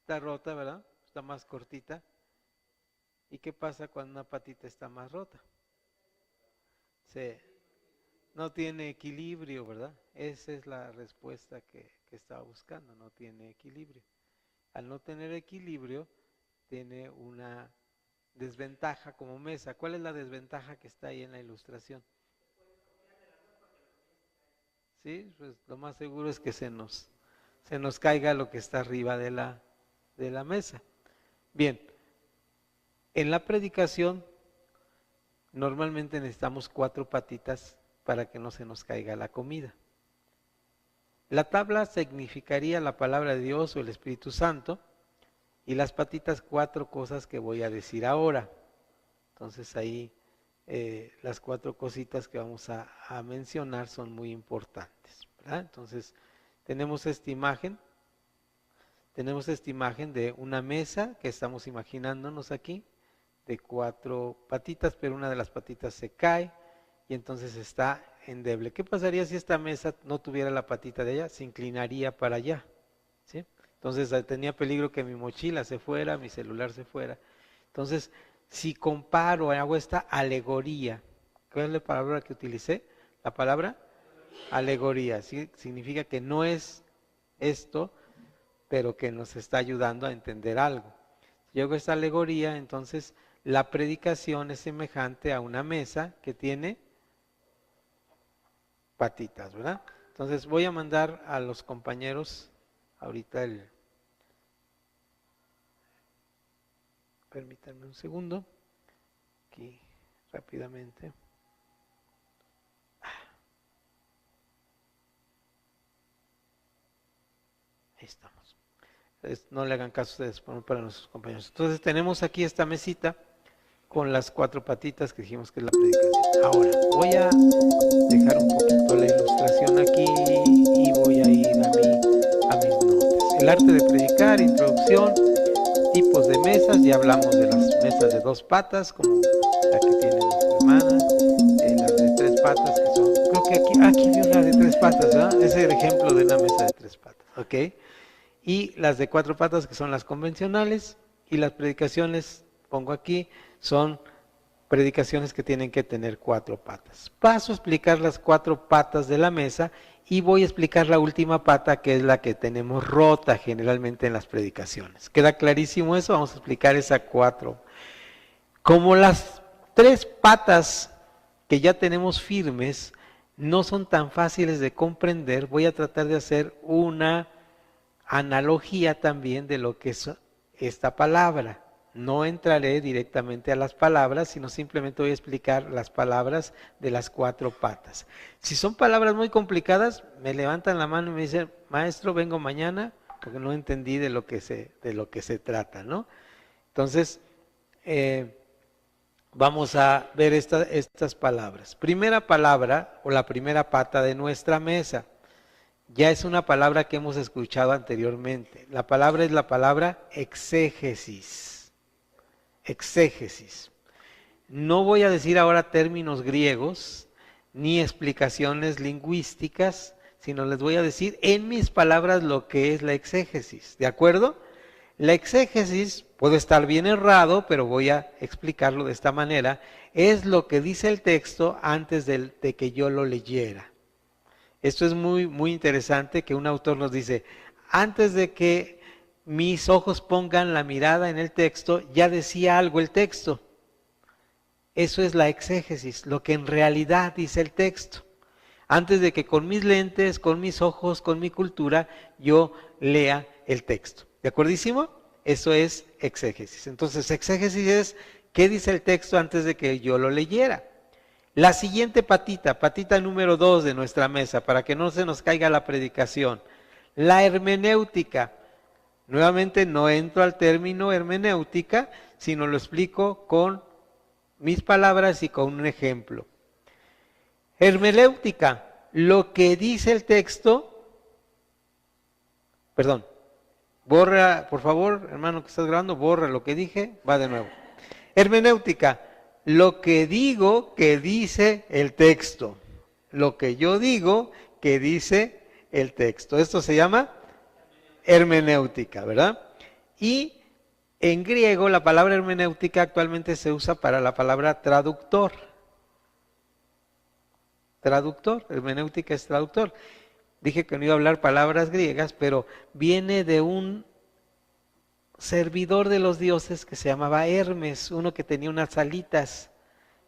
está rota, ¿verdad? Está más cortita. ¿Y qué pasa cuando una patita está más rota? No tiene equilibrio, ¿verdad? Esa es la respuesta que estaba buscando, no tiene equilibrio. Al no tener equilibrio, tiene una desventaja como mesa. ¿Cuál es la desventaja que está ahí en la ilustración? Sí, pues lo más seguro es que se nos caiga lo que está arriba de la mesa. Bien, en la predicación normalmente necesitamos 4 patitas para que no se nos caiga la comida. La tabla significaría la palabra de Dios o el Espíritu Santo y las patitas 4 cosas que voy a decir ahora. Entonces ahí las 4 cositas que vamos a mencionar son muy importantes, ¿verdad? Entonces tenemos esta imagen de una mesa que estamos imaginándonos aquí, de 4 patitas, pero una de las patitas se cae y entonces está endeble. ¿Qué pasaría si esta mesa no tuviera la patita de allá? Se inclinaría para allá, ¿sí? Entonces tenía peligro que mi mochila se fuera, mi celular se fuera. Entonces, si comparo, hago esta alegoría, ¿cuál es la palabra que utilicé? La palabra alegoría, ¿sí? Significa que no es esto, pero que nos está ayudando a entender algo. Si yo hago esta alegoría, entonces la predicación es semejante a una mesa que tiene patitas, ¿verdad? Entonces voy a mandar a los compañeros ahorita permítanme un segundo, aquí rápidamente. Ahí estamos. Entonces, no le hagan caso a ustedes, para nuestros compañeros. Entonces tenemos aquí esta mesita con las 4 patitas que dijimos que es la predicación. Ahora voy a dejar un poquito la ilustración aquí y voy a ir a mis notas. El arte de predicar, introducción, tipos de mesas. Ya hablamos de las mesas de 2 patas, como la que tiene nuestra hermana, las de 3 patas, que son, creo que aquí vi una de 3 patas, ¿verdad? Ese es el ejemplo de una mesa de 3 patas, ¿ok? Y las de 4 patas, que son las convencionales, y las predicaciones, pongo aquí, son predicaciones que tienen que tener 4 patas. Paso a explicar las 4 patas de la mesa y voy a explicar la última pata, que es la que tenemos rota generalmente en las predicaciones. ¿Queda clarísimo eso? Vamos a explicar esa 4. Como las 3 patas que ya tenemos firmes no son tan fáciles de comprender, voy a tratar de hacer una analogía también de lo que es esta palabra. No entraré directamente a las palabras, sino simplemente voy a explicar las palabras de las 4 patas. Si son palabras muy complicadas, me levantan la mano y me dicen, maestro, vengo mañana, porque no entendí de lo que se trata, ¿no? Entonces, vamos a ver estas palabras. Primera palabra, o la primera pata de nuestra mesa, ya es una palabra que hemos escuchado anteriormente. La palabra es la palabra exégesis. Exégesis. No voy a decir ahora términos griegos ni explicaciones lingüísticas, sino les voy a decir en mis palabras lo que es la exégesis. ¿De acuerdo? La exégesis, puedo estar bien errado, pero voy a explicarlo de esta manera, es lo que dice el texto antes de que yo lo leyera. Esto es muy, muy interesante, que un autor nos dice, antes de que mis ojos pongan la mirada en el texto, ya decía algo el texto. Eso es la exégesis, lo que en realidad dice el texto. Antes de que con mis lentes, con mis ojos, con mi cultura, yo lea el texto. ¿De acuerdísimo? Eso es exégesis. Entonces, exégesis es qué dice el texto antes de que yo lo leyera. La siguiente patita, patita número 2 de nuestra mesa, para que no se nos caiga la predicación. La hermenéutica. Nuevamente no entro al término hermenéutica, sino lo explico con mis palabras y con un ejemplo. Hermenéutica, lo que dice el texto, perdón, borra, por favor, hermano que estás grabando, borra lo que dije, va de nuevo. Hermenéutica, lo que digo que dice el texto, lo que yo digo que dice el texto. Esto se llama hermenéutica, ¿verdad? Y en griego la palabra hermenéutica actualmente se usa para la palabra traductor. Traductor, hermenéutica es traductor. Dije que no iba a hablar palabras griegas, pero viene de un servidor de los dioses que se llamaba Hermes, uno que tenía unas alitas.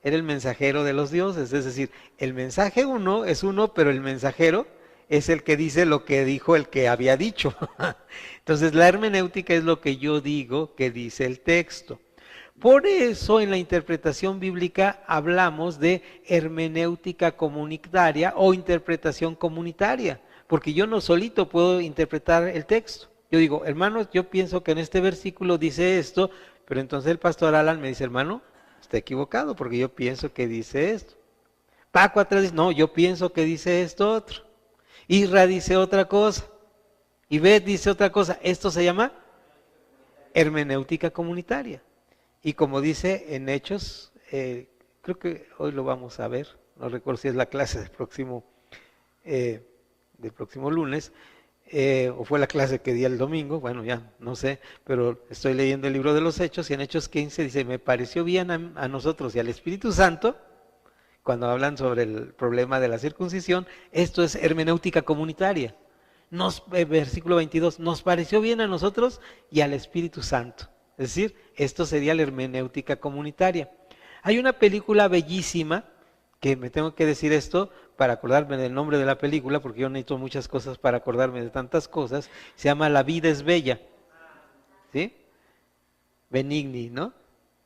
Era el mensajero de los dioses, es decir, el mensaje uno es uno, pero el mensajero es el que dice lo que dijo el que había dicho. Entonces la hermenéutica es lo que yo digo que dice el texto. Por eso en la interpretación bíblica hablamos de hermenéutica comunitaria o interpretación comunitaria, porque yo no solito puedo interpretar el texto. Yo digo, hermanos, yo pienso que en este versículo dice esto, pero entonces el pastor Alan me dice, hermano, está equivocado porque yo pienso que dice esto. Paco atrás dice, no, yo pienso que dice esto otro. Isra dice otra cosa. Y Beth dice otra cosa. Esto se llama hermenéutica comunitaria. Y como dice en Hechos, creo que hoy lo vamos a ver, no recuerdo si es la clase del próximo lunes, o fue la clase que di el domingo, bueno ya no sé, pero estoy leyendo el libro de los Hechos y en Hechos 15 dice, me pareció bien a nosotros y al Espíritu Santo, cuando hablan sobre el problema de la circuncisión, esto es hermenéutica comunitaria. Versículo 22, nos pareció bien a nosotros y al Espíritu Santo. Es decir, esto sería la hermenéutica comunitaria. Hay una película bellísima, que me tengo que decir esto para acordarme del nombre de la película, porque yo necesito muchas cosas para acordarme de tantas cosas, se llama La vida es bella. ¿Sí? Benigni, ¿no?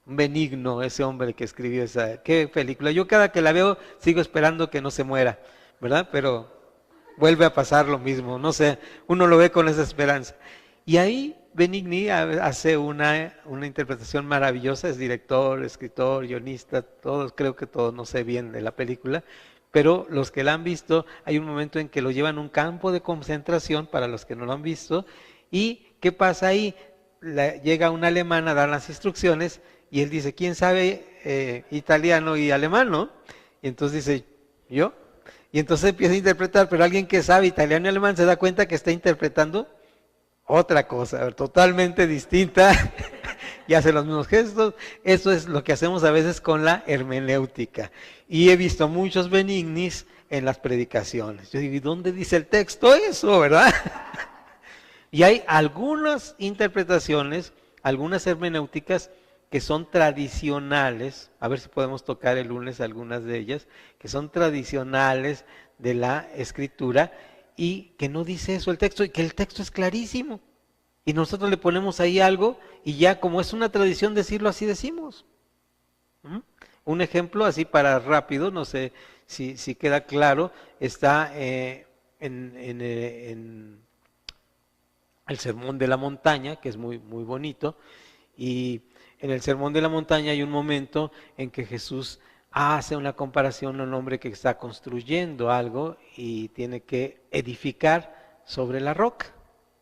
Un benigno ese hombre que escribió esa, qué película. Yo cada que la veo sigo esperando que no se muera, ¿verdad? Pero vuelve a pasar lo mismo, no sé, uno lo ve con esa esperanza. Y ahí Benigni hace una interpretación maravillosa, es director, escritor, guionista, todos, creo que todos, no sé bien de la película, pero los que la han visto, hay un momento en que lo llevan a un campo de concentración, para los que no lo han visto, y ¿qué pasa ahí? Llega un alemán a dar las instrucciones, y él dice, ¿quién sabe italiano y alemán, no? Y entonces dice, ¿yo? Y entonces empieza a interpretar, pero alguien que sabe italiano y alemán se da cuenta que está interpretando otra cosa, totalmente distinta, y hace los mismos gestos. Eso es lo que hacemos a veces con la hermenéutica. Y he visto muchos benignis en las predicaciones. Yo digo, ¿y dónde dice el texto eso, verdad? Y hay algunas interpretaciones, algunas hermenéuticas que son tradicionales, a ver si podemos tocar el lunes algunas de ellas, que son tradicionales de la escritura, y que no dice eso el texto, y que el texto es clarísimo. Y nosotros le ponemos ahí algo, y ya como es una tradición decirlo, así decimos. Un ejemplo así para rápido, no sé si queda claro, está en el Sermón de la Montaña, que es muy, muy bonito, y en el Sermón de la Montaña hay un momento en que Jesús hace una comparación a un hombre que está construyendo algo y tiene que edificar sobre la roca,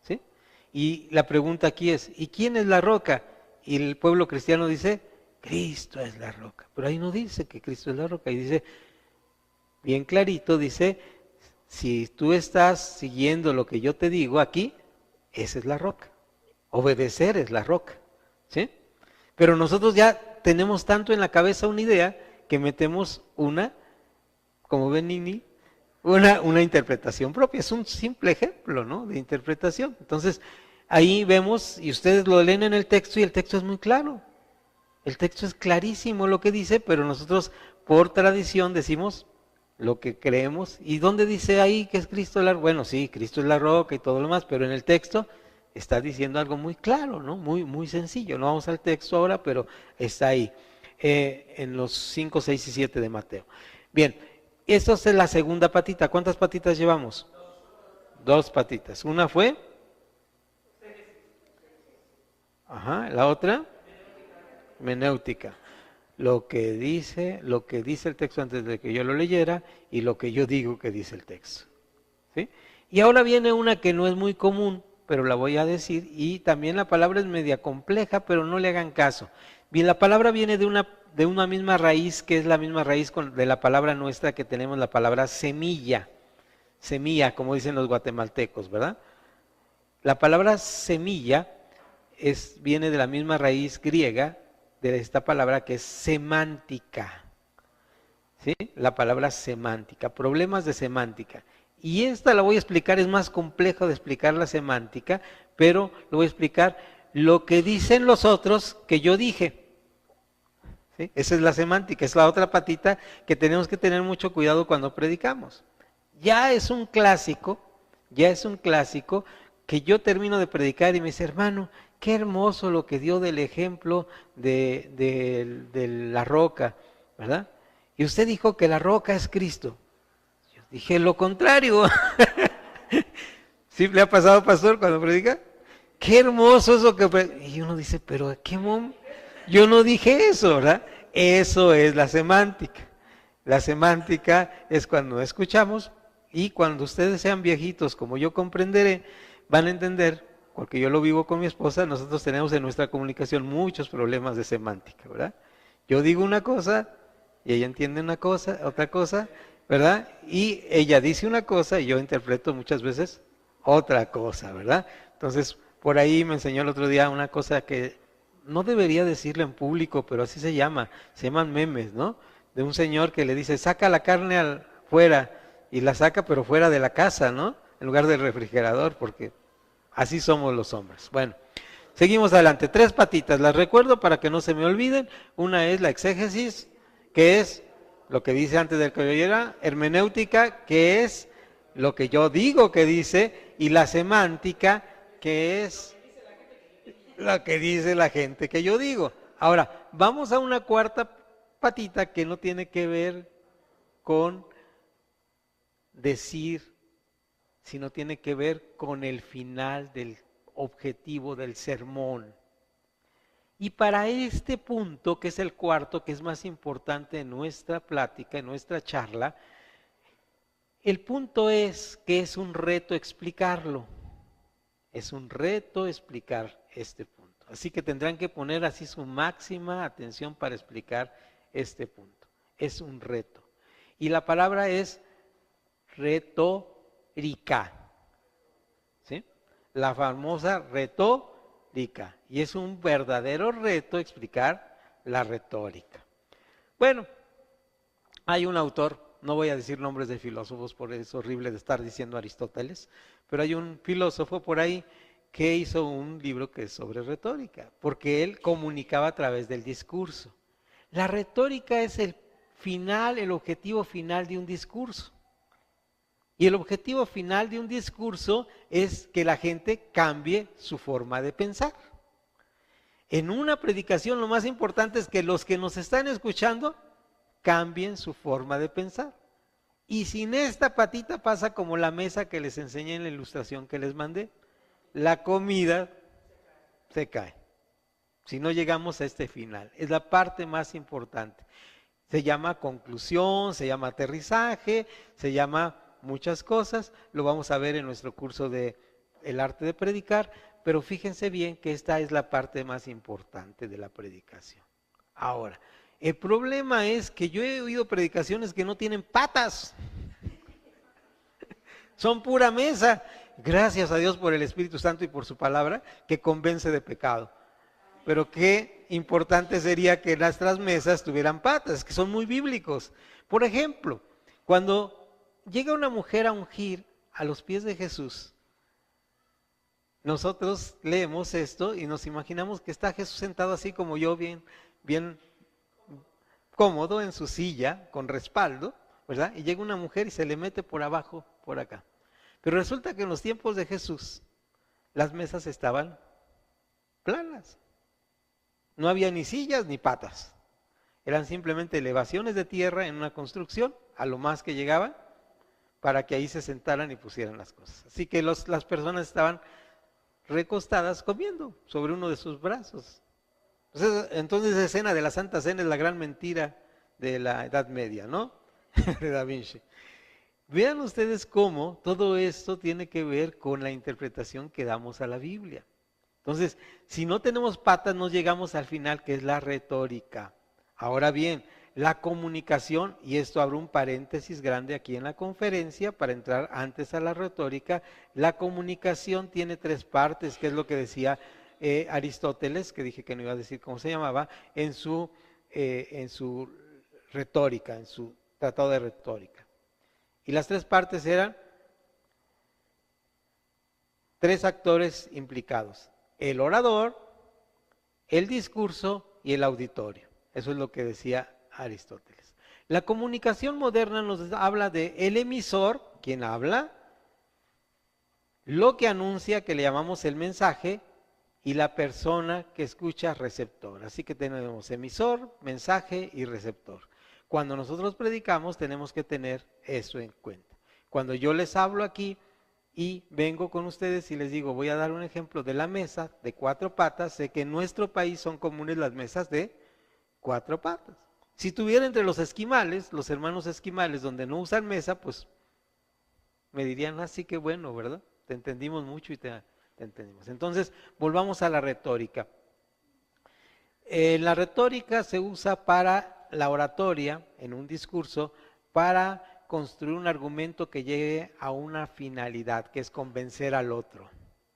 ¿sí? Y la pregunta aquí es, ¿y quién es la roca? Y el pueblo cristiano dice, Cristo es la roca. Pero ahí no dice que Cristo es la roca, ahí dice, bien clarito, dice, si tú estás siguiendo lo que yo te digo aquí, esa es la roca. Obedecer es la roca, ¿sí? Pero nosotros ya tenemos tanto en la cabeza una idea que metemos como Benigni, una interpretación propia. Es un simple ejemplo, ¿no?, de interpretación. Entonces, ahí vemos, y ustedes lo leen en el texto, y el texto es muy claro. El texto es clarísimo lo que dice, pero nosotros por tradición decimos lo que creemos. ¿Y dónde dice ahí que es Cristo la roca? Bueno, sí, Cristo es la roca y todo lo demás, pero en el texto está diciendo algo muy claro, ¿no? Muy, muy sencillo. No vamos al texto ahora, pero está ahí, en los 5, 6 y 7 de Mateo. Bien, esta es la segunda patita. ¿Cuántas patitas llevamos? 2 patitas. Una fue, la otra, hermenéutica. Lo que dice el texto antes de que yo lo leyera y lo que yo digo que dice el texto, ¿sí? Y ahora viene una que no es muy común, pero la voy a decir, y también la palabra es media compleja, pero no le hagan caso. Bien, la palabra viene de una misma raíz, que es la misma raíz de la palabra nuestra que tenemos, la palabra semilla, como dicen los guatemaltecos, ¿verdad? La palabra semilla viene de la misma raíz griega de esta palabra que es semántica. ¿Sí? La palabra semántica, problemas de semántica. Y esta la voy a explicar, es más complejo de explicar la semántica, pero lo voy a explicar lo que dicen los otros que yo dije. ¿Sí? Esa es la semántica, es la otra patita que tenemos que tener mucho cuidado cuando predicamos. Ya es un clásico que yo termino de predicar y me dice, hermano, qué hermoso lo que dio del ejemplo de la roca, ¿verdad? Y usted dijo que la roca es Cristo. Yo dije lo contrario. ¿Sí le ha pasado, pastor, cuando predica? Qué hermoso eso que... Y uno dice, pero ¿a qué momento? Yo no dije eso, ¿verdad? Eso es la semántica. La semántica es cuando escuchamos y cuando ustedes sean viejitos, como yo comprenderé, van a entender, porque yo lo vivo con mi esposa, nosotros tenemos en nuestra comunicación muchos problemas de semántica, ¿verdad? Yo digo una cosa y ella entiende una cosa, otra cosa, ¿verdad? Y ella dice una cosa y yo interpreto muchas veces otra cosa, ¿verdad? Entonces, por ahí me enseñó el otro día una cosa que no debería decirle en público, pero así se llaman memes, ¿no? De un señor que le dice, saca la carne afuera, y la saca pero fuera de la casa, ¿no? En lugar del refrigerador, porque así somos los hombres. Bueno, seguimos adelante. 3 patitas, las recuerdo para que no se me olviden. Una es la exégesis, que es lo que dice antes del que yo oyera, hermenéutica, que es lo que yo digo que dice, y la semántica, que es lo que dice la gente que yo digo. Ahora, vamos a una cuarta patita que no tiene que ver con decir, sino tiene que ver con el final del objetivo del sermón. Y para este punto, que es el cuarto, que es más importante en nuestra plática, en nuestra charla, el punto es que es un reto explicarlo. Es un reto explicar este punto. Así que tendrán que poner así su máxima atención para explicar este punto. Es un reto. Y la palabra es retórica. ¿Sí? La famosa retórica. Y es un verdadero reto explicar la retórica. Bueno, hay un autor, no voy a decir nombres de filósofos, porque es horrible de estar diciendo Aristóteles, pero hay un filósofo por ahí que hizo un libro que es sobre retórica, porque él comunicaba a través del discurso. La retórica es el objetivo final de un discurso. Y el objetivo final de un discurso es que la gente cambie su forma de pensar. En una predicación lo más importante es que los que nos están escuchando cambien su forma de pensar. Y sin esta patita pasa como la mesa que les enseñé en la ilustración que les mandé. La comida se cae. Si no llegamos a este final. Es la parte más importante. Se llama conclusión, se llama aterrizaje, se llama muchas cosas. Lo vamos a ver en nuestro curso de El arte de predicar. Pero fíjense bien que esta es la parte más importante de la predicación. Ahora, el problema es que yo he oído predicaciones que no tienen patas. Son pura mesa. Gracias a Dios por el Espíritu Santo y por su palabra que convence de pecado. Pero qué importante sería que nuestras mesas tuvieran patas, que son muy bíblicos. Por ejemplo, cuando llega una mujer a ungir a los pies de Jesús, nosotros leemos esto y nos imaginamos que está Jesús sentado así como yo, bien cómodo en su silla, con respaldo, ¿verdad? Y llega una mujer y se le mete por abajo, por acá. Pero resulta que en los tiempos de Jesús, las mesas estaban planas. No había ni sillas ni patas. Eran simplemente elevaciones de tierra en una construcción, a lo más que llegaban, para que ahí se sentaran y pusieran las cosas. Así que las personas estaban recostadas comiendo sobre uno de sus brazos. Entonces la escena de la Santa Cena es la gran mentira de la Edad Media, ¿no? De Da Vinci. Vean ustedes cómo todo esto tiene que ver con la interpretación que damos a la Biblia. Entonces, si no tenemos patas, no llegamos al final, que es la retórica. Ahora bien, la comunicación, y esto abre un paréntesis grande aquí en la conferencia para entrar antes a la retórica, la comunicación tiene 3 partes, que es lo que decía Aristóteles, que dije que no iba a decir cómo se llamaba, en su retórica, en su tratado de retórica. Y las tres partes eran tres actores implicados: el orador, el discurso y el auditorio. Eso es lo que decía Aristóteles. La comunicación moderna nos habla de el emisor, quien habla, lo que anuncia, que le llamamos el mensaje, y la persona que escucha, receptor. Así que tenemos emisor, mensaje y receptor. Cuando nosotros predicamos tenemos que tener eso en cuenta. Cuando yo les hablo aquí y vengo con ustedes y les digo, voy a dar un ejemplo de la mesa de 4 patas, sé que en nuestro país son comunes las mesas de 4 patas. Si tuviera entre los esquimales, los hermanos esquimales, donde no usan mesa, pues me dirían, así que bueno, ¿verdad? Te entendimos mucho y te entendimos. Entonces, volvamos a la retórica. La retórica se usa para la oratoria, en un discurso, para construir un argumento que llegue a una finalidad, que es convencer al otro,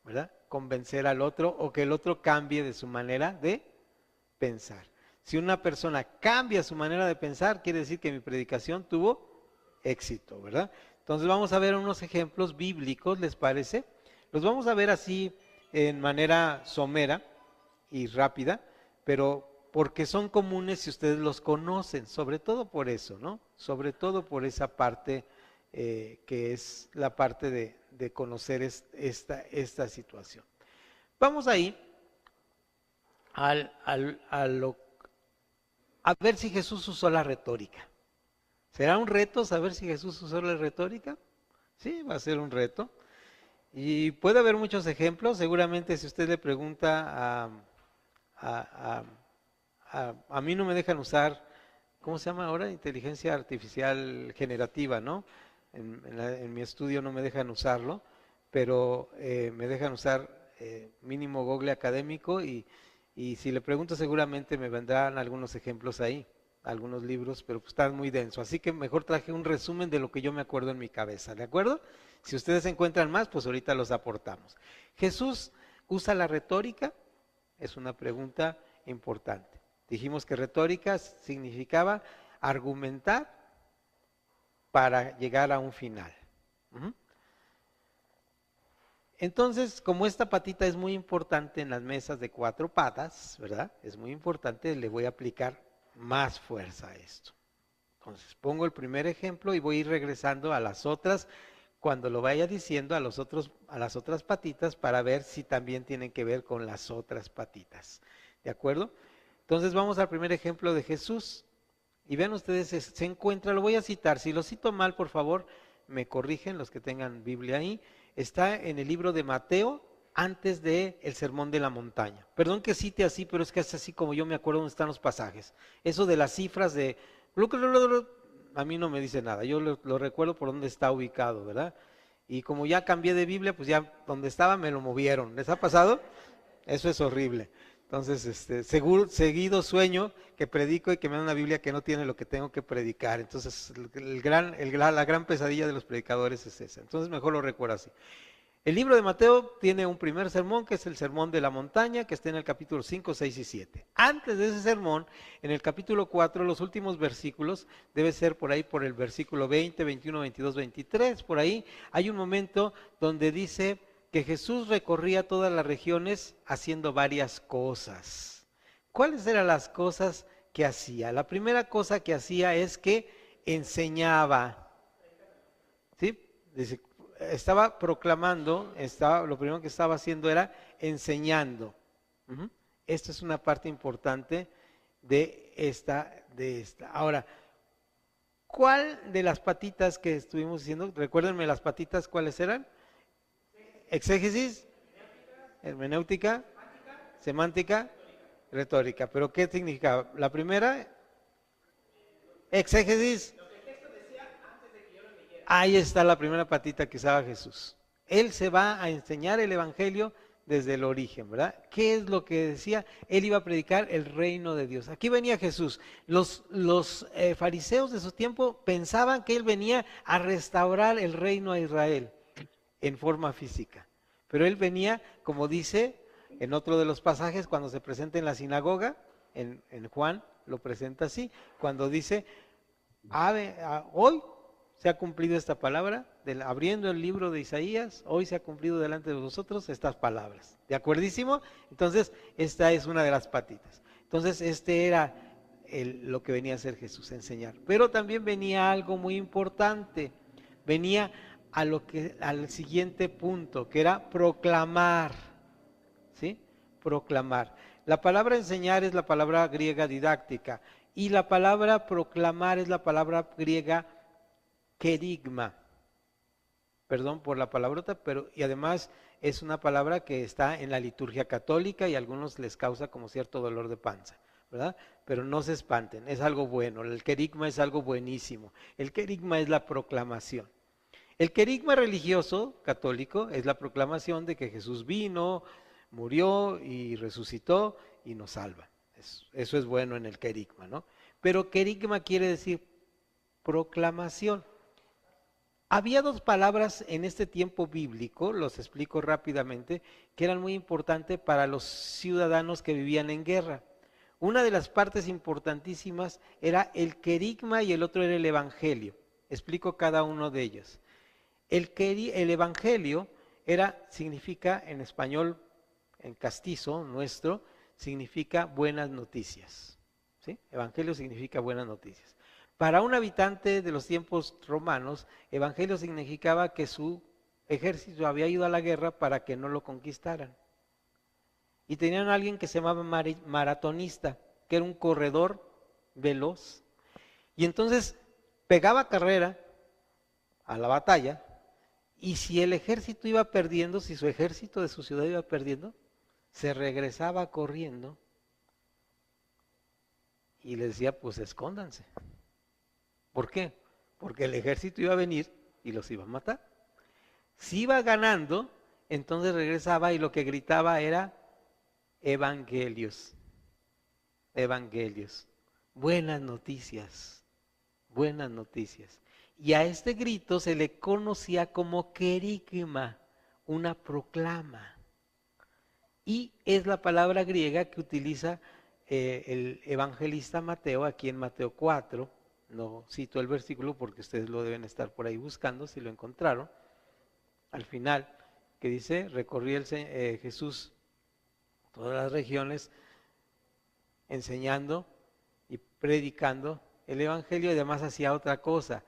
¿verdad? Convencer al otro o que el otro cambie de su manera de pensar. Si una persona cambia su manera de pensar, quiere decir que mi predicación tuvo éxito, ¿verdad? Entonces vamos a ver unos ejemplos bíblicos, ¿les parece? Los vamos a ver así en manera somera y rápida, pero porque son comunes si ustedes los conocen, sobre todo por eso, ¿no? Sobre todo por esa parte que es la parte de conocer esta situación. Vamos ahí a ver si Jesús usó la retórica. ¿Será un reto saber si Jesús usó la retórica? Sí, va a ser un reto. Y puede haber muchos ejemplos. Seguramente si usted le pregunta a mí no me dejan usar, ¿cómo se llama ahora? Inteligencia artificial generativa, ¿no? En mi estudio no me dejan usarlo, pero me dejan usar mínimo Google académico y si le pregunto seguramente me vendrán algunos ejemplos ahí, algunos libros, pero pues están muy denso. Así que mejor traje un resumen de lo que yo me acuerdo en mi cabeza, ¿de acuerdo? Si ustedes encuentran más, pues ahorita los aportamos. ¿Jesús usa la retórica? Es una pregunta importante. Dijimos que retórica significaba argumentar para llegar a un final. Entonces, como esta patita es muy importante en las mesas de 4 patas, ¿verdad? Es muy importante, le voy a aplicar más fuerza a esto. Entonces, pongo el primer ejemplo y voy a ir regresando a las otras, cuando lo vaya diciendo a las otras patitas para ver si también tienen que ver con las otras patitas. ¿De acuerdo? Entonces vamos al primer ejemplo de Jesús. Y vean ustedes, se encuentra, lo voy a citar. Si lo cito mal, por favor, me corrigen los que tengan Biblia ahí. Está en el libro de Mateo, antes del Sermón de la Montaña. Perdón que cite así, pero es que es así como yo me acuerdo dónde están los pasajes. Eso de las cifras de... a mí no me dice nada, yo lo recuerdo por dónde está ubicado, ¿verdad? Y como ya cambié de Biblia, pues ya donde estaba me lo movieron. ¿Les ha pasado? Eso es horrible. Entonces, seguido sueño que predico y que me da una Biblia que no tiene lo que tengo que predicar. Entonces, la gran pesadilla de los predicadores es esa. Entonces, mejor lo recuerdo así. El libro de Mateo tiene un primer sermón, que es el Sermón de la Montaña, que está en el capítulo 5, 6 y 7. Antes de ese sermón, en el capítulo 4, los últimos versículos, debe ser por ahí por el versículo 20, 21, 22, 23, por ahí hay un momento donde dice que Jesús recorría todas las regiones haciendo varias cosas. ¿Cuáles eran las cosas que hacía? La primera cosa que hacía es que enseñaba. ¿Sí? Dice, estaba proclamando, lo primero que estaba haciendo era enseñando. Esta es una parte importante de esta. Ahora, ¿cuál de las patitas que estuvimos diciendo? Recuérdenme las patitas, ¿cuáles eran? Exégesis, hermenéutica, semántica, retórica. ¿Pero qué significa? La primera, exégesis. Ahí está la primera patita que usaba Jesús. Él se va a enseñar el evangelio desde el origen, ¿verdad? ¿Qué es lo que decía? Él iba a predicar el reino de Dios. Aquí venía Jesús. Los fariseos de su tiempo pensaban que él venía a restaurar el reino a Israel en forma física. Pero él venía, como dice, En otro de los pasajes, cuando se presenta en la sinagoga, en Juan lo presenta así, cuando dice, hoy se ha cumplido esta palabra, abriendo el libro de Isaías, hoy se ha cumplido delante de vosotros estas palabras. ¿De acuerdísimo? Entonces, esta es una de las patitas. Entonces, este era lo que venía a hacer Jesús, enseñar. Pero también venía algo muy importante, venía al siguiente punto, que era proclamar, ¿sí? Proclamar. La palabra enseñar es la palabra griega didáctica, y la palabra proclamar es la palabra griega querigma. Perdón por la palabrota, pero y además es una palabra que está en la liturgia católica y a algunos les causa como cierto dolor de panza, ¿verdad? Pero no se espanten, es algo bueno, el querigma es algo buenísimo. El querigma es la proclamación. El querigma religioso católico es la proclamación de que Jesús vino, murió y resucitó y nos salva. Eso es bueno en el querigma, ¿no? Pero querigma quiere decir proclamación. Había dos palabras en este tiempo bíblico, los explico rápidamente, que eran muy importantes para los ciudadanos que vivían en guerra. Una de las partes importantísimas era el querigma y el otro era el evangelio. Explico cada uno de ellos. El evangelio significa en español, en castizo nuestro, significa buenas noticias. ¿Sí? Evangelio significa buenas noticias. Para un habitante de los tiempos romanos, evangelio significaba que su ejército había ido a la guerra para que no lo conquistaran. Y tenían a alguien que se llamaba maratonista, que era un corredor veloz. Y entonces pegaba carrera a la batalla, y si el ejército iba perdiendo, si su ejército de su ciudad iba perdiendo, se regresaba corriendo y les decía, pues escóndanse. ¿Por qué? Porque el ejército iba a venir y los iba a matar. Si iba ganando, entonces regresaba y lo que gritaba era evangelios. Evangelios. Buenas noticias. Buenas noticias. Y a este grito se le conocía como querigma, una proclama. Y es la palabra griega que utiliza el evangelista Mateo aquí en Mateo 4. No cito el versículo porque ustedes lo deben estar por ahí buscando si lo encontraron. Al final, que dice, recorría Jesús todas las regiones enseñando y predicando el evangelio y además hacía otra cosa.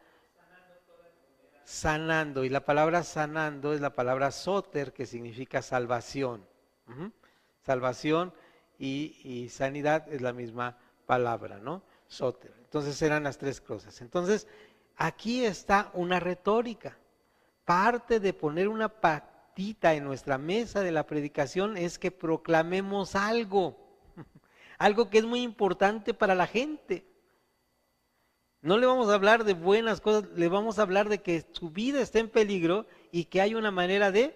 Sanando, y la palabra sanando es la palabra soter, que significa salvación. Salvación y sanidad es la misma palabra, ¿no? Soter. Entonces eran las tres cosas. Entonces, aquí está una retórica. Parte de poner una patita en nuestra mesa de la predicación es que proclamemos algo, algo que es muy importante para la gente. No le vamos a hablar de buenas cosas, le vamos a hablar de que su vida está en peligro y que hay una manera de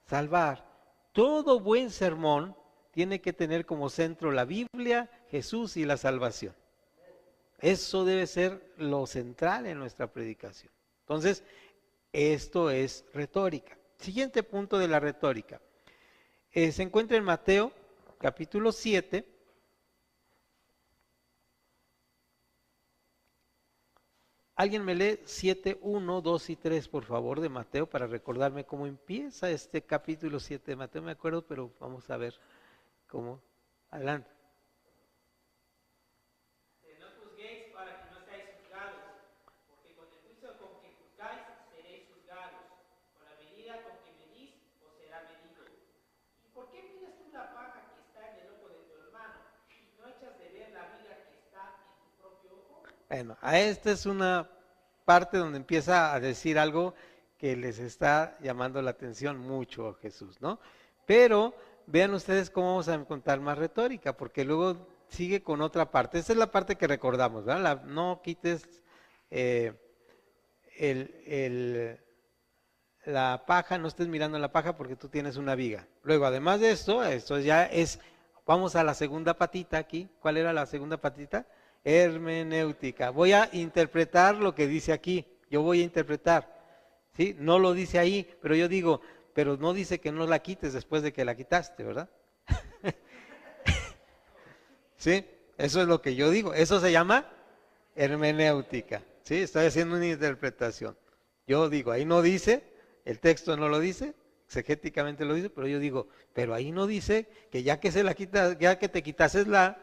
salvar. Todo buen sermón tiene que tener como centro la Biblia, Jesús y la salvación. Eso debe ser lo central en nuestra predicación. Entonces, esto es retórica. Siguiente punto de la retórica. Se encuentra en Mateo, capítulo 7. ¿Alguien me lee 7, 1, 2 y 3, por favor, de Mateo, para recordarme cómo empieza este capítulo 7 de Mateo? Me acuerdo, pero vamos a ver cómo. Adelante. No juzguéis para que no seáis juzgados, porque con el juicio con que juzgáis seréis juzgados, con la medida con que medís os será medido. ¿Y por qué miras tú la paja que está en el ojo de tu hermano y no echas de ver la viga que está en tu propio ojo? Bueno, a esta es una parte donde empieza a decir algo que les está llamando la atención mucho a Jesús, ¿no? Pero vean ustedes cómo vamos a encontrar más retórica, porque luego sigue con otra parte. Esta es la parte que recordamos, ¿verdad? No quites la paja, no estés mirando la paja porque tú tienes una viga. Luego, además de esto ya es, vamos a la segunda patita aquí. ¿Cuál era la segunda patita? Hermenéutica. Voy a interpretar lo que dice aquí. Yo voy a interpretar, ¿sí? No lo dice ahí, pero yo digo, pero no dice que no la quites después de que la quitaste, ¿verdad? ¿Sí? Eso es lo que yo digo. Eso se llama hermenéutica. ¿Sí? Estoy haciendo una interpretación. Yo digo, ahí no dice, el texto no lo dice, exegéticamente lo dice, pero yo digo, pero ahí no dice que ya que se la quita, ya que te quitases la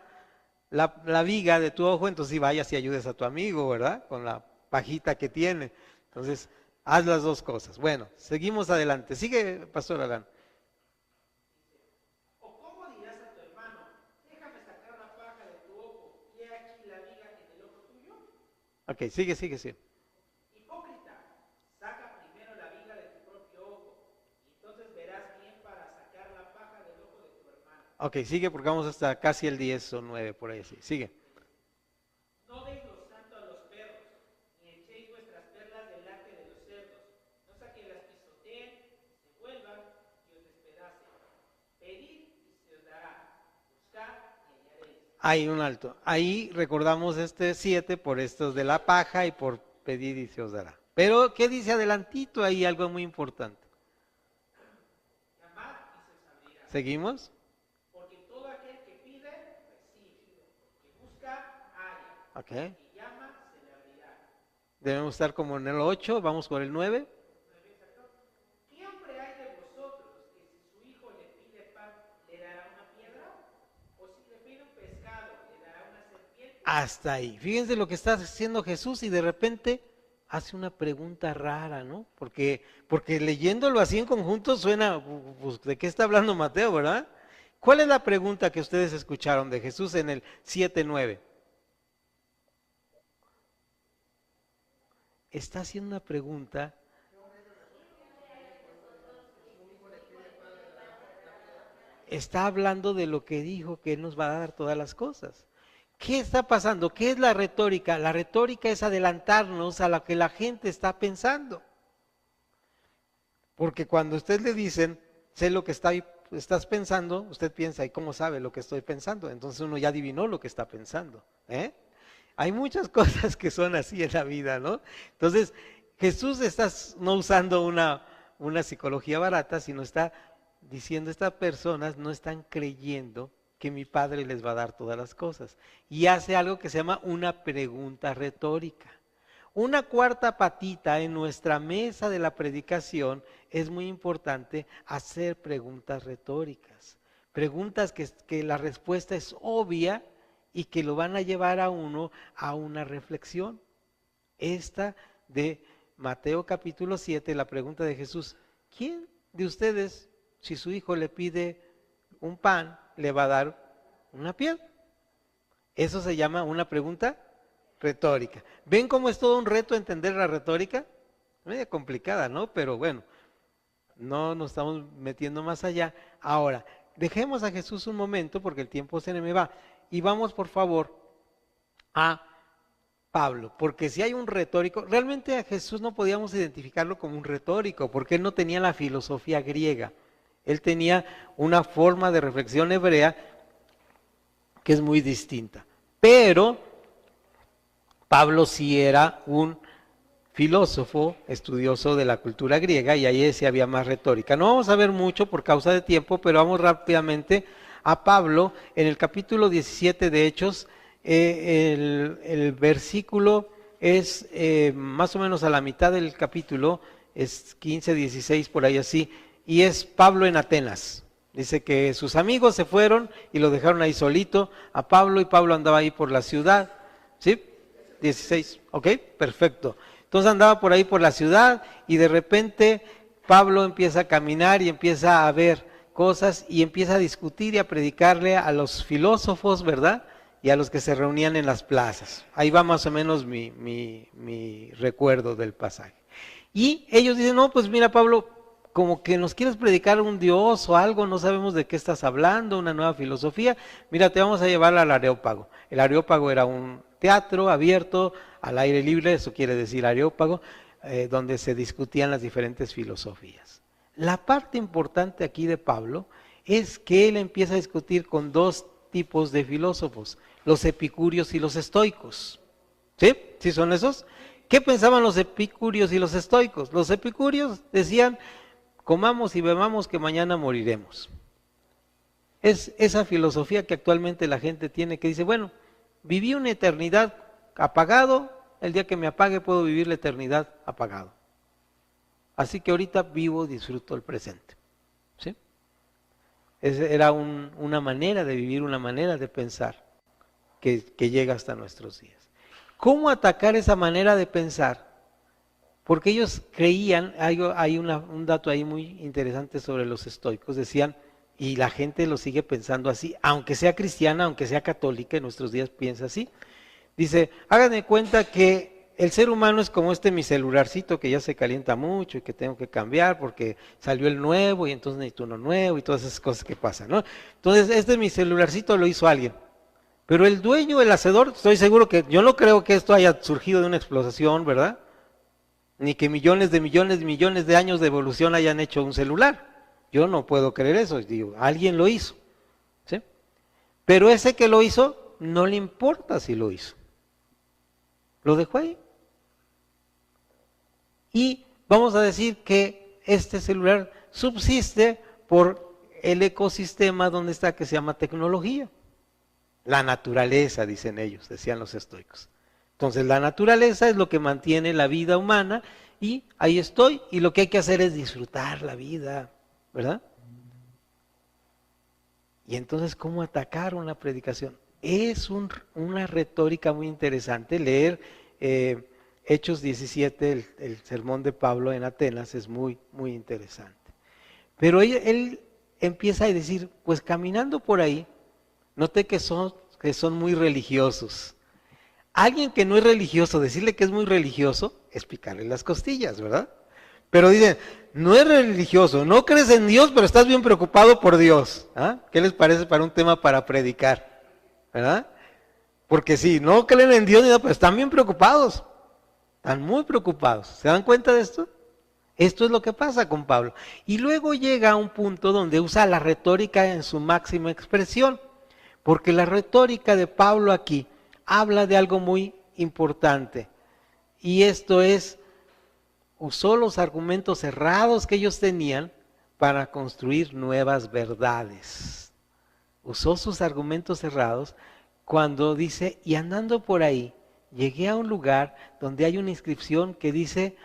viga de tu ojo, entonces sí vayas y ayudes a tu amigo, ¿verdad? Con la pajita que tiene. Entonces, haz las dos cosas. Bueno, seguimos adelante. Sigue, Pastor Alan. ¿O cómo dirás a tu hermano, déjame sacar la paja de tu ojo, y he aquí la viga en el ojo tuyo? Ok, sigue, sí. Hipócrita, saca primero la viga de tu propio ojo, y entonces verás bien para sacar la paja del ojo de tu hermano. Ok, sigue porque vamos hasta casi el 10 o 9, por ahí así. Sigue. No deis lo santo a los perros, ni echéis vuestras perlas delante de los cerdos, no sea que las pisoteen, se vuelvan y os despedacen. Pedid y se os dará, buscad y hallaréis. Hay un alto. Ahí recordamos este 7 por estos de la paja y por pedir y se os dará. Pero, ¿qué dice adelantito ahí? Algo muy importante. Llamad y se os abrirá. ¿Seguimos? Porque todo aquel que pide, recibe. Que busca, halla. Ok. Y llama, se le abrirá. Debemos estar como en el 8, vamos por el 9. ¿Qué hombre hay de vosotros que si su hijo le pide pan, le dará una piedra? ¿O si le pide un pescado, le dará una serpiente? Hasta ahí. Fíjense lo que está haciendo Jesús y de repente hace una pregunta rara, ¿no? Porque leyéndolo así en conjunto suena, pues, ¿de qué está hablando Mateo, verdad? ¿Cuál es la pregunta que ustedes escucharon de Jesús en el 7:9? Está haciendo una pregunta. Está hablando de lo que dijo, que Él nos va a dar todas las cosas. ¿Qué está pasando? ¿Qué es la retórica? La retórica es adelantarnos a lo que la gente está pensando. Porque cuando a usted le dicen, sé lo que estás pensando, usted piensa, ¿y cómo sabe lo que estoy pensando? Entonces uno ya adivinó lo que está pensando. Hay muchas cosas que son así en la vida, ¿no? Entonces, Jesús está no usando una psicología barata, sino está diciendo, estas personas no están creyendo que mi Padre les va a dar todas las cosas. Y hace algo que se llama una pregunta retórica. Una cuarta patita en nuestra mesa de la predicación es muy importante hacer preguntas retóricas. Preguntas que la respuesta es obvia y que lo van a llevar a uno a una reflexión. Esta de Mateo capítulo 7, la pregunta de Jesús, ¿quién de ustedes, si su hijo le pide un pan, le va a dar una piedra? Eso se llama una pregunta retórica. ¿Ven cómo es todo un reto entender la retórica? Media complicada, ¿no? Pero bueno, no nos estamos metiendo más allá. Ahora, dejemos a Jesús un momento porque el tiempo se me va. Y vamos por favor a Pablo, porque si hay un retórico, realmente a Jesús no podíamos identificarlo como un retórico, porque él no tenía la filosofía griega. Él tenía una forma de reflexión hebrea que es muy distinta. Pero Pablo sí era un filósofo estudioso de la cultura griega y ahí sí había más retórica. No vamos a ver mucho por causa de tiempo, pero vamos rápidamente a Pablo en el capítulo 17 de Hechos. El versículo es más o menos a la mitad del capítulo, es 15, 16 por ahí así, y es Pablo en Atenas. Dice que sus amigos se fueron y lo dejaron ahí solito a Pablo y Pablo andaba ahí por la ciudad, ¿sí? 16, ok, perfecto. Entonces andaba por ahí por la ciudad y de repente Pablo empieza a caminar y empieza a ver cosas y empieza a discutir y a predicarle a los filósofos, ¿verdad? Y a los que se reunían en las plazas. Ahí va más o menos mi recuerdo del pasaje. Y ellos dicen, no, pues mira Pablo, como que nos quieres predicar un Dios o algo, no sabemos de qué estás hablando, una nueva filosofía. Mira, te vamos a llevar al Areópago. El Areópago era un teatro abierto al aire libre, eso quiere decir Areópago, donde se discutían las diferentes filosofías. La parte importante aquí de Pablo es que él empieza a discutir con dos tipos de filósofos, los epicúreos y los estoicos. ¿Sí? ¿Sí son esos? ¿Qué pensaban los epicúreos y los estoicos? Los epicúreos decían comamos y bebamos que mañana moriremos. Es esa filosofía que actualmente la gente tiene, que dice, bueno, viví una eternidad apagado, el día que me apague puedo vivir la eternidad apagado. Así que ahorita vivo, disfruto el presente. ¿Sí? Esa era una manera de vivir, una manera de pensar que llega hasta nuestros días. ¿Cómo atacar esa manera de pensar? Porque ellos creían, hay un dato ahí muy interesante sobre los estoicos, decían, y la gente lo sigue pensando así, aunque sea cristiana, aunque sea católica, en nuestros días piensa así. Dice, háganme cuenta que el ser humano es como mi celularcito que ya se calienta mucho y que tengo que cambiar porque salió el nuevo y entonces necesito uno nuevo y todas esas cosas que pasan, ¿no? Entonces, mi celularcito lo hizo alguien. Pero el dueño, el hacedor, estoy seguro que, yo no creo que esto haya surgido de una explosión, ¿verdad? Ni que millones de años de evolución hayan hecho un celular. Yo no puedo creer eso, digo, alguien lo hizo, ¿sí? Pero ese que lo hizo, no le importa si lo hizo. Lo dejó ahí. Y vamos a decir que este celular subsiste por el ecosistema donde está, que se llama tecnología. La naturaleza, dicen ellos, decían los estoicos. Entonces la naturaleza es lo que mantiene la vida humana y ahí estoy, y lo que hay que hacer es disfrutar la vida, ¿verdad? Y entonces, ¿cómo atacar una predicación? Es una retórica muy interesante. Leer Hechos 17, el sermón de Pablo en Atenas, es muy, muy interesante. Pero él empieza a decir, pues caminando por ahí, noté que son muy religiosos. Alguien que no es religioso, decirle que es muy religioso, es picarle las costillas, ¿verdad? Pero dicen, no es religioso, no crees en Dios, pero estás bien preocupado por Dios. ¿Ah? ¿Qué les parece para un tema para predicar? ¿Verdad? Porque si no creen en Dios, pero están bien preocupados. Están muy preocupados. ¿Se dan cuenta de esto? Esto es lo que pasa con Pablo. Y luego llega a un punto donde usa la retórica en su máxima expresión. Porque la retórica de Pablo aquí habla de algo muy importante. Y esto es, usó los argumentos cerrados que ellos tenían para construir nuevas verdades. Usó sus argumentos cerrados cuando dice, y andando por ahí, llegué a un lugar donde hay una inscripción que dice,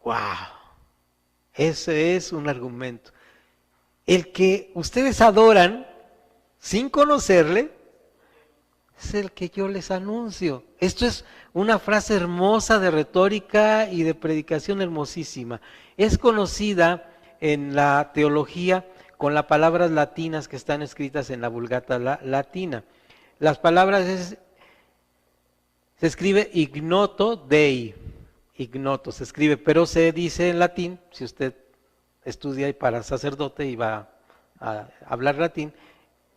wow, ese es un argumento. El que ustedes adoran sin conocerle, es el que yo les anuncio. Esto es una frase hermosa de retórica y de predicación hermosísima. Es conocida en la teología con las palabras latinas que están escritas en la Vulgata latina. Las palabras se escribe ignoto dei, ignoto se escribe, pero se dice en latín, si usted estudia y para sacerdote y va a hablar latín,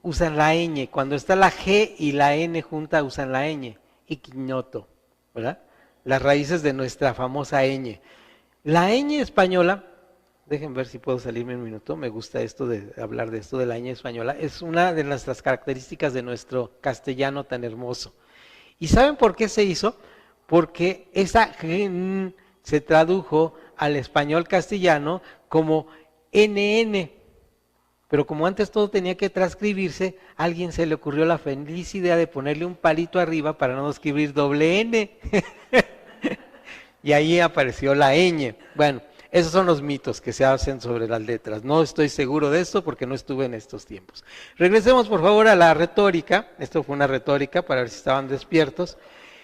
usan la ñ, cuando está la G y la N junta usan la ñ, ignoto, ¿verdad? Las raíces de nuestra famosa ñ. La ñ española, dejen ver si puedo salirme un minuto, me gusta esto de hablar de esto de la ñ española, es una de nuestras características de nuestro castellano tan hermoso. ¿Y saben por qué se hizo? Porque esa G se tradujo al español castellano como NN. Pero como antes todo tenía que transcribirse, a alguien se le ocurrió la feliz idea de ponerle un palito arriba para no escribir doble N. Y ahí apareció la ñ. Bueno, esos son los mitos que se hacen sobre las letras. No estoy seguro de esto porque no estuve en estos tiempos. Regresemos por favor a la retórica. Esto fue una retórica para ver si estaban despiertos.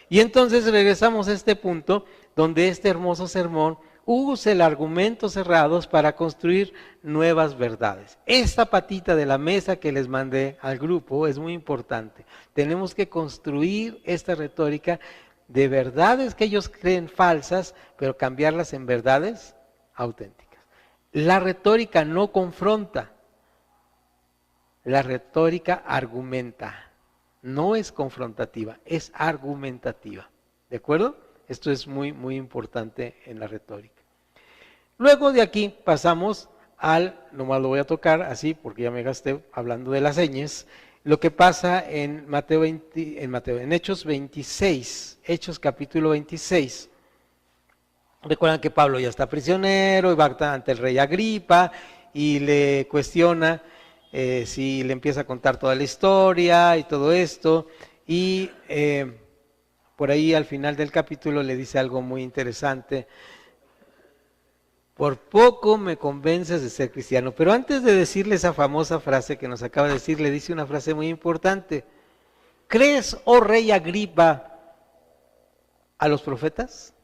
Y entonces regresamos a este punto donde este hermoso sermón usa el argumento cerrados para construir nuevas verdades. Esta patita de la mesa que les mandé al grupo es muy importante. Tenemos que construir esta retórica de verdades que ellos creen falsas, pero cambiarlas en verdades auténticas. La retórica no confronta, la retórica argumenta. No es confrontativa, es argumentativa. ¿De acuerdo? Esto es muy, muy importante en la retórica. Luego de aquí pasamos nomás lo voy a tocar así porque ya me gasté hablando de las señas, lo que pasa en en Hechos 26, Hechos capítulo 26. Recuerdan que Pablo ya está prisionero y va ante el rey Agripa y le cuestiona si le empieza a contar toda la historia y todo esto. Y por ahí al final del capítulo le dice algo muy interesante. Por poco me convences de ser cristiano. Pero antes de decirle esa famosa frase que nos acaba de decir, le dice una frase muy importante. ¿Crees, oh rey Agripa, a los profetas?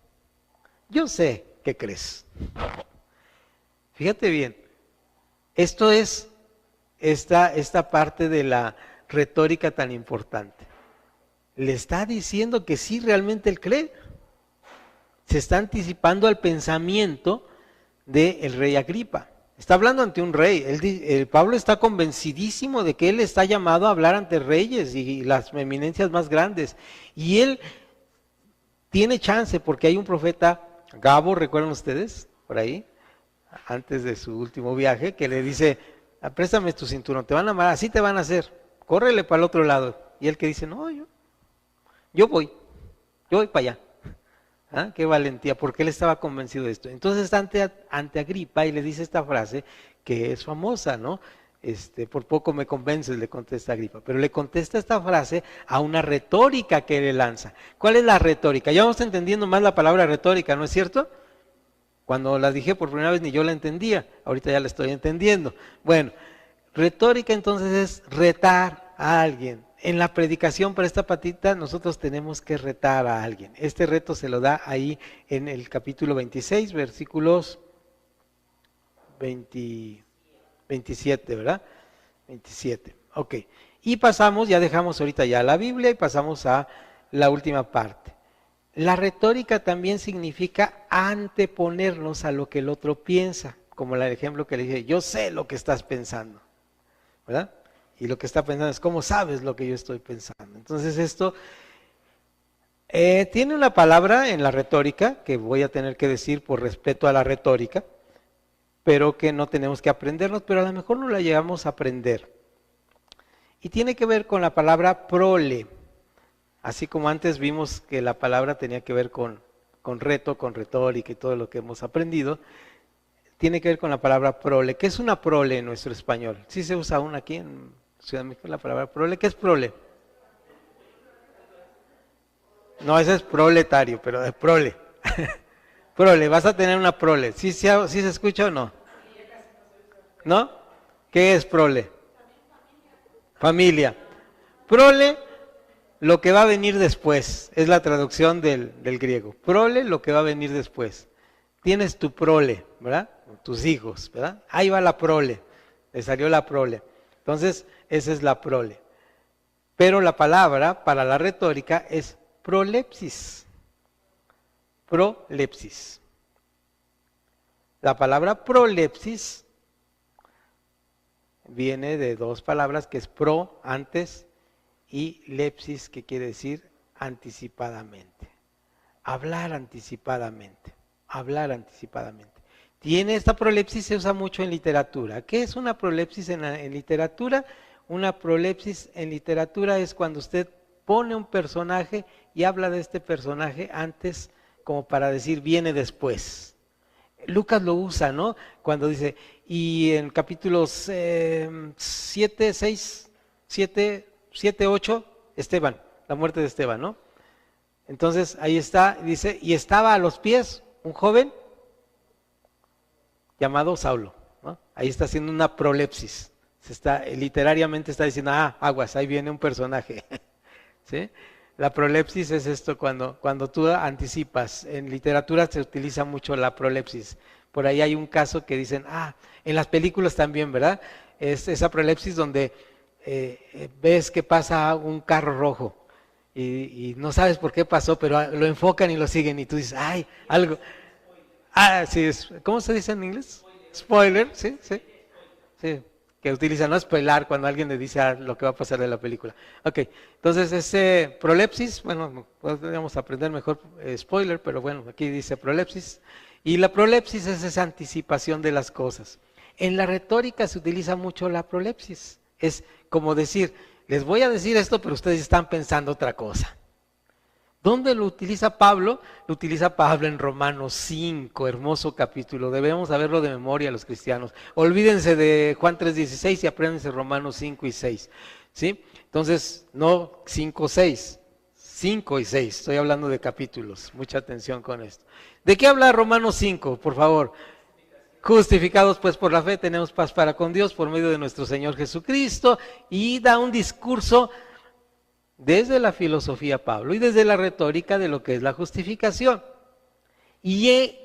Yo sé que crees. Fíjate bien, esto es esta parte de la retórica tan importante. Le está diciendo que sí, realmente él cree. Se está anticipando al pensamiento del rey Agripa. Está hablando ante un rey. Pablo está convencidísimo de que él está llamado a hablar ante reyes y las eminencias más grandes. Y él tiene chance porque hay un profeta, Gabo, ¿recuerdan ustedes? Por ahí, antes de su último viaje, que le dice, préstame tu cinturón, te van a amar, así te van a hacer, córrele para el otro lado. Y él que dice, no, yo voy para allá. ¿Ah? Qué valentía, porque él estaba convencido de esto. Entonces está ante Agripa y le dice esta frase que es famosa, ¿no? Por poco me convences, le contesta Agripa, pero le contesta esta frase a una retórica que le lanza. ¿Cuál es la retórica? Ya vamos entendiendo más la palabra retórica, ¿no es cierto? Cuando la dije por primera vez ni yo la entendía, ahorita ya la estoy entendiendo. Bueno, retórica entonces es retar a alguien. En la predicación para esta patita nosotros tenemos que retar a alguien. Este reto se lo da ahí en el capítulo 26, versículos 27, ¿verdad? 27, ok. Y pasamos, ya dejamos ahorita ya la Biblia y pasamos a la última parte. La retórica también significa anteponernos a lo que el otro piensa, como el ejemplo que le dije, yo sé lo que estás pensando, ¿verdad? Y lo que está pensando es, ¿cómo sabes lo que yo estoy pensando? Entonces esto tiene una palabra en la retórica, que voy a tener que decir por respeto a la retórica, pero que no tenemos que aprendernos, pero a lo mejor no la llegamos a aprender. Y tiene que ver con la palabra prole. Así como antes vimos que la palabra tenía que ver con reto, con retórica y todo lo que hemos aprendido, tiene que ver con la palabra prole. ¿Qué es una prole en nuestro español? Sí se usa aún aquí en Ciudad de México la palabra prole. ¿Qué es prole? No, ese es proletario, pero es prole. Prole, vas a tener una prole. ¿Sí se escucha o no? ¿No? ¿Qué es prole? Familia. Prole, lo que va a venir después, es la traducción del griego. Prole, lo que va a venir después. Tienes tu prole, ¿verdad? Tus hijos, ¿verdad? Ahí va la prole, le salió la prole. Entonces, esa es la prole. Pero la palabra para la retórica es prolepsis. Prolepsis. La palabra prolepsis viene de dos palabras que es pro, antes, y lepsis, que quiere decir anticipadamente. Hablar anticipadamente. Hablar anticipadamente. Tiene esta prolepsis, se usa mucho en literatura. ¿Qué es una prolepsis en literatura? Una prolepsis en literatura es cuando usted pone un personaje y habla de este personaje antes, como para decir viene después. Lucas lo usa, ¿no? Cuando dice, y en capítulos 7, 8, Esteban, la muerte de Esteban, ¿no? Entonces ahí está, dice, y estaba a los pies un joven llamado Saulo, ¿no? Ahí está haciendo una prolepsis. Literariamente está diciendo, aguas, ahí viene un personaje. ¿Sí? La prolepsis es esto cuando tú anticipas. En literatura se utiliza mucho la prolepsis. Por ahí hay un caso que dicen, en las películas también, ¿verdad? Es esa prolepsis donde ves que pasa un carro rojo y no sabes por qué pasó, pero lo enfocan y lo siguen y tú dices, algo. Sí, ¿cómo se dice en inglés? Spoiler, sí. Que utilizan, no spoilar cuando alguien le dice lo que va a pasar de la película. Ok, entonces ese prolepsis, bueno, podríamos aprender mejor spoiler, pero bueno, aquí dice prolepsis. Y la prolepsis es esa anticipación de las cosas. En la retórica se utiliza mucho la prolepsis. Es como decir, les voy a decir esto, pero ustedes están pensando otra cosa. ¿Dónde lo utiliza Pablo? Lo utiliza Pablo en Romanos 5, hermoso capítulo. Debemos saberlo de memoria los cristianos. Olvídense de Juan 3:16 y apréndanse Romanos 5 y 6. ¿Sí? Entonces, no 5, 6, 5 y 6. Estoy hablando de capítulos. Mucha atención con esto. ¿De qué habla Romanos 5, por favor? Justificados pues por la fe, tenemos paz para con Dios por medio de nuestro Señor Jesucristo, y da un discurso desde la filosofía Pablo y desde la retórica de lo que es la justificación. Y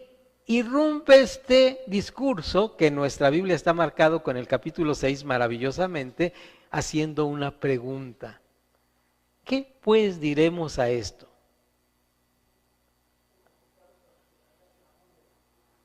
irrumpe este discurso, que en nuestra Biblia está marcado con el capítulo 6 maravillosamente, haciendo una pregunta. ¿Qué pues diremos a esto?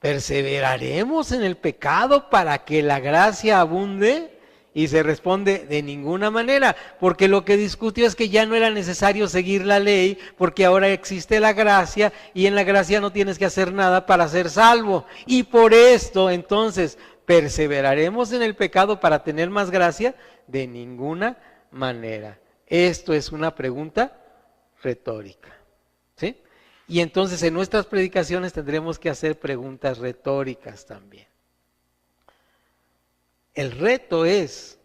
¿Perseveraremos en el pecado para que la gracia abunde? Y se responde, de ninguna manera, porque lo que discutió es que ya no era necesario seguir la ley, porque ahora existe la gracia, y en la gracia no tienes que hacer nada para ser salvo. Y por esto, entonces, ¿perseveraremos en el pecado para tener más gracia? De ninguna manera. Esto es una pregunta retórica, ¿sí? Y entonces en nuestras predicaciones tendremos que hacer preguntas retóricas también. El reto es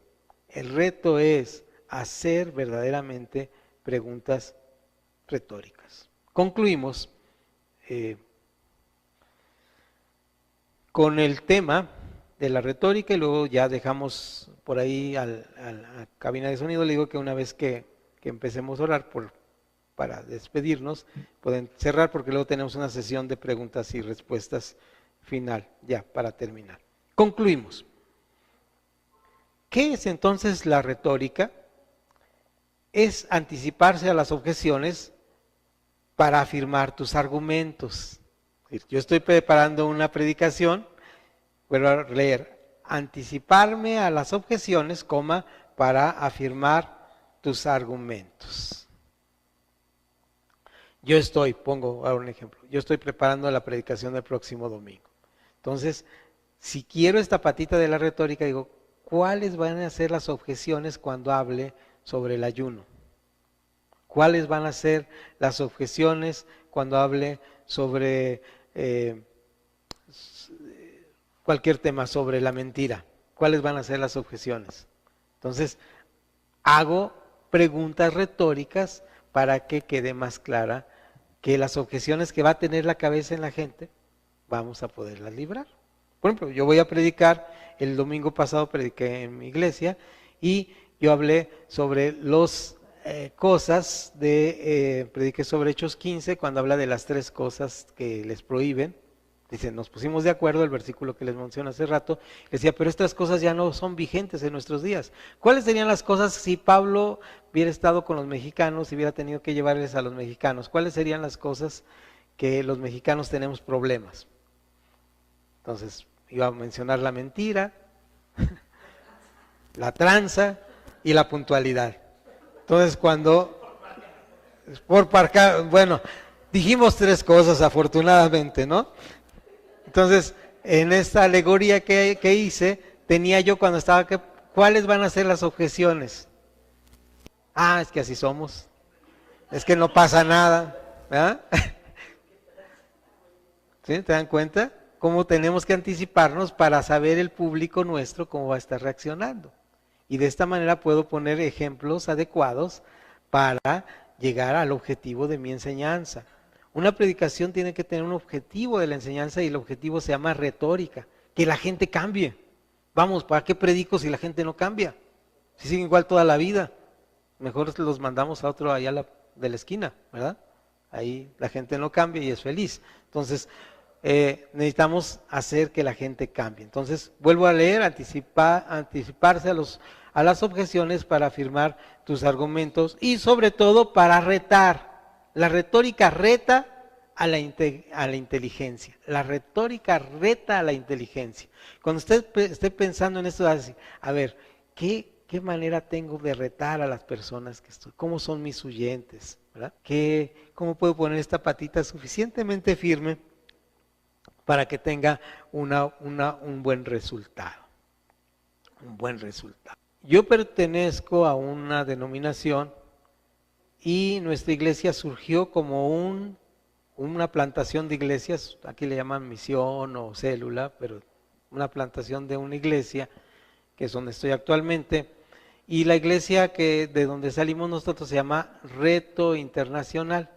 hacer verdaderamente preguntas retóricas. Concluimos con el tema de la retórica y luego ya dejamos por ahí a la cabina de sonido. Le digo que una vez que empecemos a orar para despedirnos, pueden cerrar porque luego tenemos una sesión de preguntas y respuestas final, ya para terminar. Concluimos. ¿Qué es entonces la retórica? Es anticiparse a las objeciones para afirmar tus argumentos. Yo estoy preparando una predicación, vuelvo a leer, anticiparme a las objeciones, para afirmar tus argumentos. Pongo ahora un ejemplo, yo estoy preparando la predicación del próximo domingo. Entonces, si quiero esta patita de la retórica, digo, ¿cuáles van a ser las objeciones cuando hable sobre el ayuno? ¿Cuáles van a ser las objeciones cuando hable sobre cualquier tema, sobre la mentira? ¿Cuáles van a ser las objeciones? Entonces, hago preguntas retóricas para que quede más clara que las objeciones que va a tener la cabeza en la gente, vamos a poderlas librar. Por ejemplo, yo voy a predicar, el domingo pasado prediqué en mi iglesia y yo hablé sobre las cosas prediqué sobre Hechos 15 cuando habla de las 3 cosas que les prohíben. Dicen, nos pusimos de acuerdo, el versículo que les mencioné hace rato, decía, pero estas cosas ya no son vigentes en nuestros días. ¿Cuáles serían las cosas si Pablo hubiera estado con los mexicanos y hubiera tenido que llevarles a los mexicanos? ¿Cuáles serían las cosas que los mexicanos tenemos problemas? Entonces, iba a mencionar la mentira, la tranza y la puntualidad. Entonces, dijimos 3 cosas afortunadamente, ¿no? Entonces, en esta alegoría que hice, tenía yo cuando estaba ¿cuáles van a ser las objeciones? Es que así somos, es que no pasa nada, ¿verdad? ¿Sí? ¿Te dan cuenta? Cómo tenemos que anticiparnos para saber el público nuestro cómo va a estar reaccionando. Y de esta manera puedo poner ejemplos adecuados para llegar al objetivo de mi enseñanza. Una predicación tiene que tener un objetivo de la enseñanza y el objetivo se llama retórica, que la gente cambie. Vamos, ¿para qué predico si la gente no cambia? Si siguen igual toda la vida, mejor los mandamos a otro allá de la esquina, ¿verdad? Ahí la gente no cambia y es feliz. Entonces, necesitamos hacer que la gente cambie. Entonces, vuelvo a leer, anticiparse a las objeciones para afirmar tus argumentos y sobre todo para retar. La retórica reta a la inteligencia. La retórica reta a la inteligencia. Cuando usted esté pensando en esto, a ver, ¿qué manera tengo de retar a las personas que estoy? ¿Cómo son mis oyentes? ¿Verdad? ¿Cómo puedo poner esta patita suficientemente firme para que tenga un buen resultado? Un buen resultado. Yo pertenezco a una denominación y nuestra iglesia surgió como una plantación de iglesias, aquí le llaman misión o célula, pero una plantación de una iglesia, que es donde estoy actualmente, y la iglesia de donde salimos nosotros se llama Reto Internacional,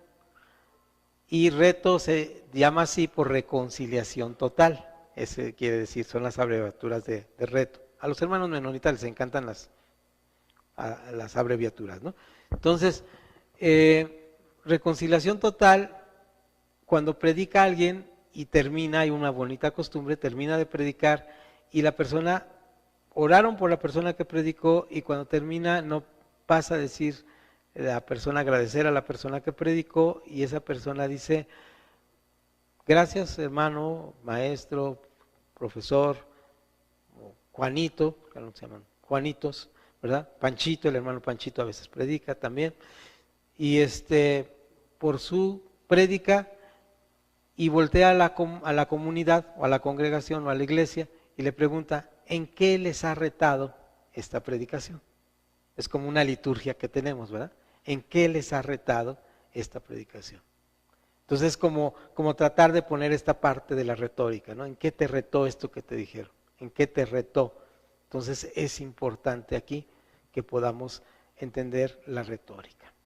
y Reto se llama así por reconciliación total, ese quiere decir, son las abreviaturas de Reto. A los hermanos menonitas les encantan las abreviaturas, ¿no? Entonces, reconciliación total, cuando predica alguien y termina, hay una bonita costumbre, termina de predicar y la persona, oraron por la persona que predicó y cuando termina no pasa a decir la persona, agradecer a la persona que predicó y esa persona dice, gracias hermano, maestro, profesor, Juanito, que no se llaman Juanitos, ¿verdad? Panchito, el hermano Panchito a veces predica también, y por su prédica, y voltea a la comunidad, o a la congregación, o a la iglesia, y le pregunta, ¿en qué les ha retado esta predicación? Es como una liturgia que tenemos, ¿verdad? ¿En qué les ha retado esta predicación? Entonces es como tratar de poner esta parte de la retórica, ¿no? ¿En qué te retó esto que te dijeron? ¿En qué te retó? Entonces es importante aquí que podamos entender la retórica.